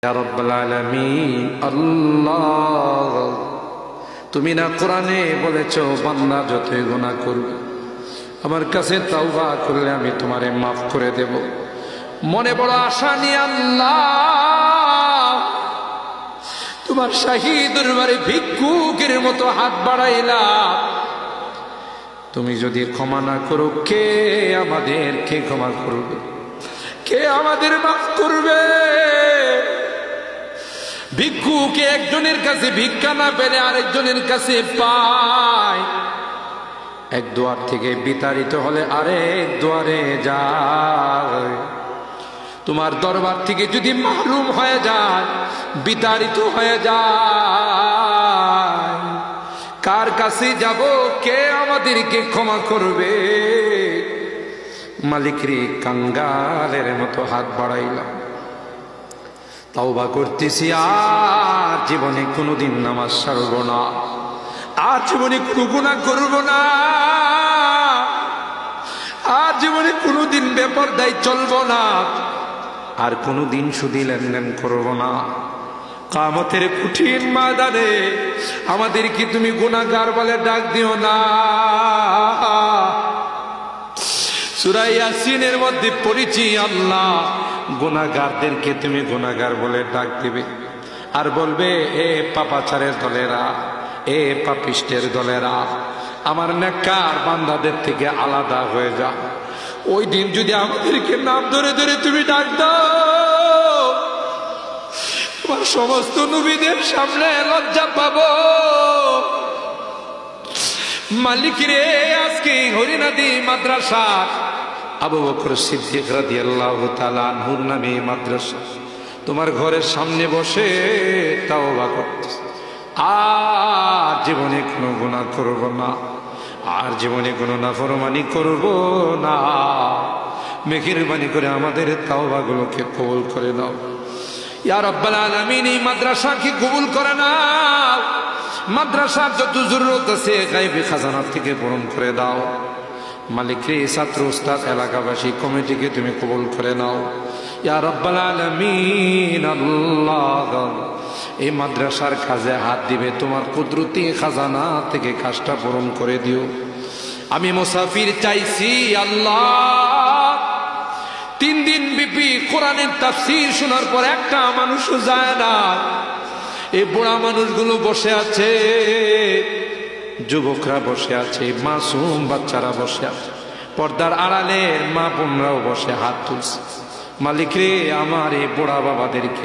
ইয়া রাব্বাল আলামিন আল্লাহ, তুমি না কোরআনে বলেছো বান্দা যতই গুনাহ করবে আমার কাছে তাওবা করলে আমি তোমারে মাফ করে দেব। মনে বড় আশা নিয়ে আল্লাহ তোমার শাহী দরবারে ভিক্ষুকের মতো হাত বাড়াইলাম। তুমি যদি ক্ষমা না করো কে আমাদেরকে ক্ষমা করবে? কে আমাদের মাফ করবে? ভিক্ষুকে একজনের কাছে ভিক্ষা না পেলে আরেকজনের কাছে পায়। এক দুয়ার থেকে বিতাড়িত হলে আরেক দুয়ারে যায়। তোমার দরবার থেকে যদি মাহরুম হয়ে যায়, বিতাড়িত হয়ে যায়, কার কাছে যাব? কে আমাদেরকে ক্ষমা করবে? মালিক রে, কাঙ্গালের মতো হাত বাড়াইলাম, তাওবা করতেছি, আর জীবনে কোনোদিন নামাজ ছাড়ব না, আর জীবনে কোনো গুনাহ করব না, আর জীবনে কোনোদিন বেপরদায় চলব না, আর কোনোদিন সুদী লেনদেন করব না। কিয়ামতের কঠিন ময়দানে আমাদেরকে তুমি গুনাহগার বলে ডাক দিও না। সূরা ইয়াসিনের মধ্যে পড়েছি, আল্লাহ গুনাহগারদেরকে তুমি গুনাহগার বলে ডাক দিবে, আর বলবে এ পাপাচারের দলেরা, এ পাপিষ্টের দলেরা, আমার নেককার বান্দাদের থেকে আলাদা হয়ে যা। ওই দিন যদি আমাদেরকে নাম ধরে ধরে তুমি ডাক দাও, তোমার সমস্ত নবীদের সামনে লজ্জা পাবো। মালিক রে, আজকে হরিনাদি মাদ্রাসা আবু বকর সিদ্দিক রাদিয়াল্লাহু তাআলা আনহুর নামে মাদ্রাসা তোমার ঘরের সামনে বসে তাওবা করতেছি, আর জীবনে কোনো গুনাহ করব না, আর জীবনে কোনো নাফরমানি করব না। মেহেরবানি করে আমাদের তাওবাগুলোকে কবুল করে নাও ইয়া রাব্বাল আলামিন। এই মাদ্রাসাকে কবুল করে নাও, মাদ্রাসার যত জরুরত আছে গায়বী খাজানা থেকে পূরণ করে দাও। মালিক রে, ছাত্র উস্তাদ এলাকাবাসী কমিটিকে তুমি কবুল করে নাও ইয়া রাব্বাল আলামিন। আল্লাহ, এই মাদ্রাসার কাজে হাত দিবে তোমার কুদরতি খাজানা থেকে কাজটা পূরণ করে দিও। আমি মুসাফির চাইছি আল্লাহ, 3 দিন ব্যাপী কোরআনের তাফসীর শোনার পর একটা মানুষও যায় না। এই বুড়া মানুষগুলো বসে আছে, যুবকরা বসে আছে, মাসুম বাচ্চারা বসে আছে, পর্দার আড়ালের মা বোনরাও বসে হাত তুলছে। মালিক রে, আমার এই বুড়া বাবাদেরকে